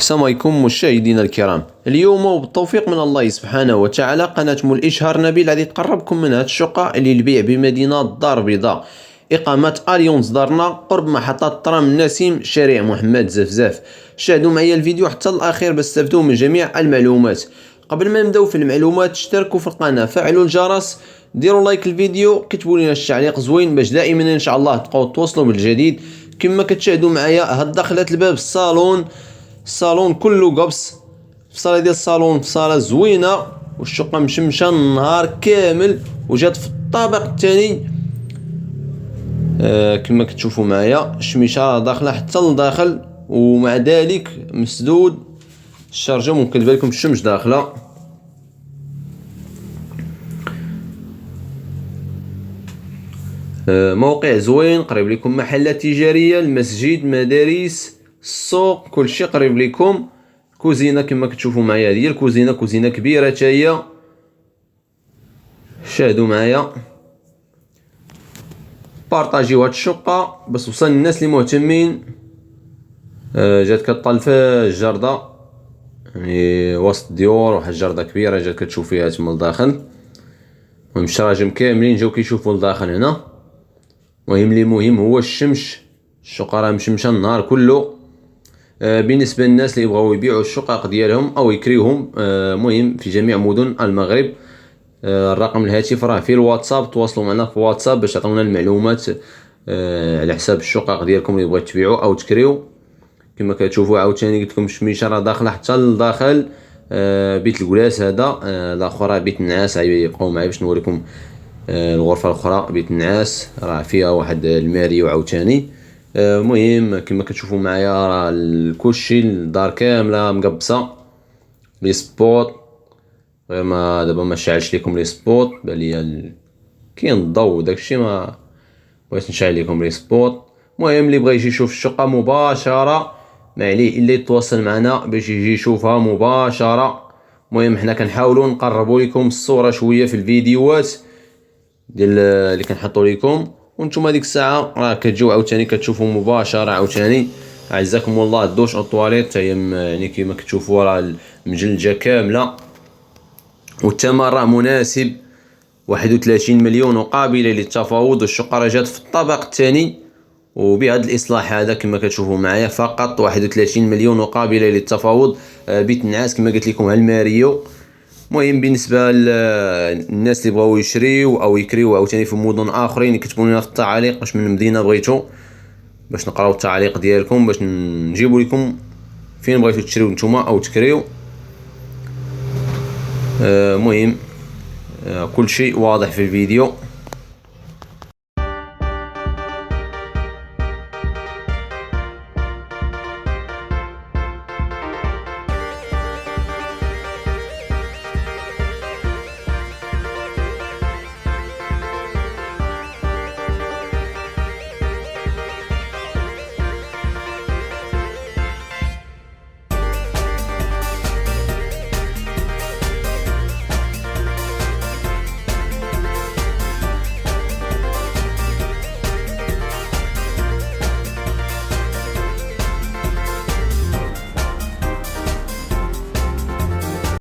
السلام عليكم مشاهدينا الكرام. اليوم وبالتوفيق من الله سبحانه وتعالى قناة مول الإشهار نبيل غادي تقربكم من هاد الشقة اللي للبيع بمدينة الدار البيضاء، إقامة أليونز دارنا قرب محطة الترام النسيم شارع محمد زفزاف. شاهدوا معايا الفيديو حتى الأخير باش تستافدوا من جميع المعلومات. قبل ما نبداو في المعلومات اشتركوا في القناة، فعلوا الجرس، ديروا لايك الفيديو، كتبوا لنا شي تعليق زوين باش دائما ان شاء الله تبقاو توصلوا بالجديد. كما كتشاهدوا معايا هاد دخلت الباب الصالون كله قبص، الصاله ديال الصالون في صاله زوينه والشقه مشمشه النهار كامل وجات في الطابق الثاني. كما كتشوفوا معايا الشميشه داخله حتى لداخل، ومع ذلك مسدود الشارجه، ممكن تبان لكم الشمس داخله. موقع زوين قريب لكم، محلات تجاريه، المسجد، مدارس، السوق، كلشي قريب لكم. كوزينه كما كتشوفوا معايا، هذه هي الكوزينه، كوزينه كبيره حتى هي. شاهدوا معايا، بارطاجيو هاد الشقه باش توصل للناس اللي مهتمين. جات كطلف الجرده يعني وسط الديور، واحد الجرده كبيره جات كتشوف فيها تما لداخل. المهم الشراجم كاملين جاو كيشوفوا لداخل هنا. المهم هو الشمس، الشقه راه مشمشه النهار كله. بالنسبه للناس اللي يبغاو يبيعوا الشقق ديالهم او يكريوهم، مهم في جميع مدن المغرب. الرقم الهاتف راه في الواتساب، تواصلوا معنا في الواتساب باش تعطونا المعلومات على حساب الشقق ديالكم اللي بغيتوا تبيعوا او تكريو. كما كتشوفوا عاوتاني قلت لكم الشميشه راه داخله حتى لداخل. بيت الكلاس هذا، الاخر بيت النعاس. يبقاو معايا باش نوريكم الغرفه الاخرى. بيت النعاس راه فيها واحد الماريو عاوتاني. المهم كما كتشوفوا معايا راه كلشي الدار كامله مقبصه. لي سبوت غير ما دابا ما شعلش لكم لي سبوت، بان ليا كاين الضوء داكشي، ما بغيت نشعل لكم لي سبوت. المهم اللي بغى يجي يشوف الشقه مباشره ما عليه الا يتواصل معنا باش يجي يشوفها مباشره. المهم حنا كنحاولوا نقربوا لكم الصوره شويه في الفيديوهات ديال اللي كنحطوا لكم، وانتم هذيك الساعه راه كتجيو عاوتاني كتشوفوا مباشره عاوتاني. عزكم الله. الدوش او الطواليت هي يعني كما كتشوفوا راه مجلجه كامله، والثمن راه مناسب، 31 مليون وقابله للتفاوض. والشقه راه جات في الطابق الثاني، وبهذا الاصلاح هذا كما كتشوفوا معايا فقط 31 مليون وقابله للتفاوض. بيت النعاس كما قلت لكم هالماريو. المهم بالنسبه للناس اللي بغاو يشريو او يكريو عاوتاني في مدن اخرين، يكتبوا لنا في التعاليق واش من مدينه بغيتو باش نقراو التعاليق ديالكم باش نجيبوا لكم فين بغيتو تشريو نتوما او تكريو. المهم كل شيء واضح في الفيديو.